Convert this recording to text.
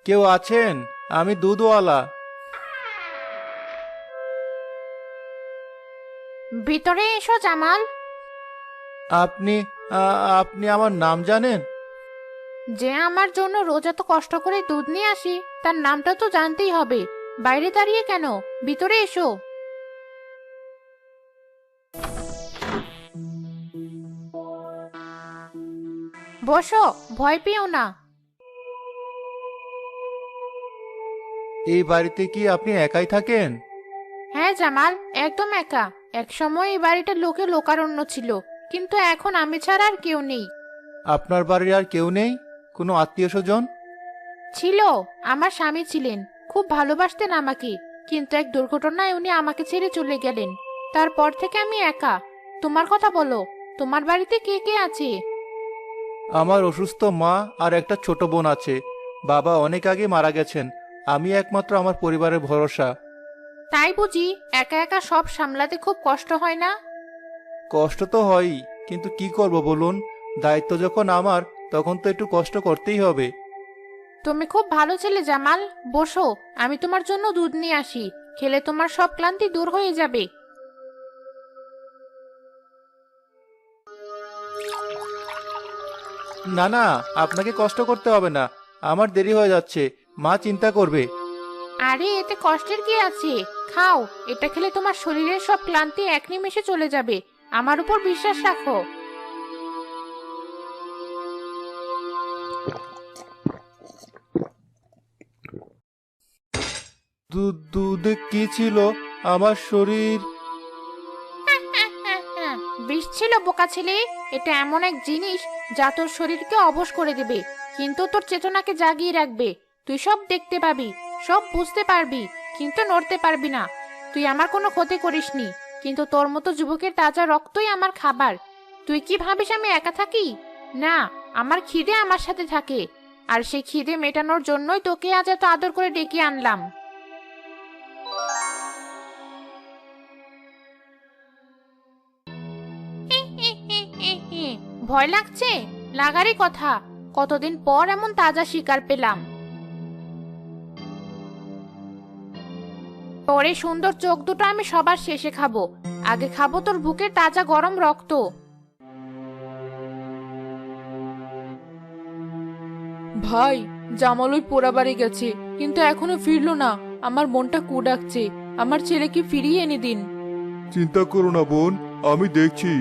কেউ আছেন? আমি দুধওয়ালা। ভিতরে এসো জামাল। আপনি আপনি আমার নাম জানেন? যে আমার জন্য রোজ এত কষ্ট করে দুধ নিয়ে আসি তার নামটা তো জানতেই হবে। বাইরে দাঁড়িয়ে কেন? ভিতরে এসো। বসো, ভয় পেও না। এই বাড়িতে কি আপনি একাই থাকেন? হ্যাঁ জামাল, একদম একা। এক সময় এই বাড়িটা লোকে লোকারণ্য ছিল, কিন্তু এখন আমি ছাড়া আর কেউ নেই। আপনার বাড়ির আর কেউ নেই? কোনো আত্মীয় স্বজন? ছিল, আমার স্বামী ছিলেন, খুব ভালোবাসতেন আমাকে। কিন্তু এক দুর্ঘটনায় উনি আমাকে ছেড়ে চলে গেলেন। তারপর থেকে আমি একা। তোমার কথা বলো, তোমার বাড়িতে কে কে আছে? আমার অসুস্থ মা আর একটা ছোট বোন আছে। বাবা অনেক আগে মারা গেছেন। আমি একমাত্র আমার পরিবারের ভরসা। তাই বুঝি একা একা সব সামলাতে খুব কষ্ট হয় না? কষ্ট তো হয়ই, কিন্তু কি করব বলুন? দায়িত্ব যখন আমার, তখন তো একটু কষ্ট করতেই হবে। তুমি খুব ভালো ছেলে জামাল। বসো, আমি তোমার জন্য দুধ নিয়ে আসি। খেলে তোমার সব ক্লান্তি দূর হয়ে যাবে। না না, আপনাকে কষ্ট করতে হবে না। আমার দেরি হয়ে যাচ্ছে, মা চিন্তা করবে। আরে এতে কষ্টের কি আছে? খাও, এটা খেলে তোমার শরীরের সব ক্লান্তি এক নিমেষে চলে যাবে। আমার উপর বিশ্বাস রাখো। দুধে কি ছিল? আমার শরীর। বিষ ছিল বোকা ছেলে। এটা এমন এক জিনিস যা তোর শরীরকে অবশ করে দেবে, কিন্তু তোর চেতনাকে জাগিয়ে রাখবে। তুই সব দেখতে পাবি, সব বুঝতে পারবি, কিন্তু নড়তে পারবি না। তুই আমার কোনো ক্ষতি করিসনি, কিন্তু তোর মতো যুবকের তাজা রক্তই আমার খাবার। তুই কি ভাবিস আমি একা থাকি? না, আমার খিদে আমার সাথে থাকে। আর সেই খিদে মেটানোর জন্যই তোকে আজ এত আদর করে ডেকে আনলাম। ভয় লাগছে? লাগারই কথা। কতদিন পর এমন তাজা শিকার পেলাম। তোর এই সুন্দর চোখ দুটো আমি সবার শেষে খাবো। আগে খাবো তোর বুকের তাজা গরম রক্ত। ভাই, জামাল ওই পোড়া বাড়ি গেছে, কিন্তু এখনো ফিরলো না। আমার মনটা কু ডাকছে। আমার ছেলেকে ফিরিয়ে এনে দিন। চিন্তা করো না বোন, আমি দেখছি।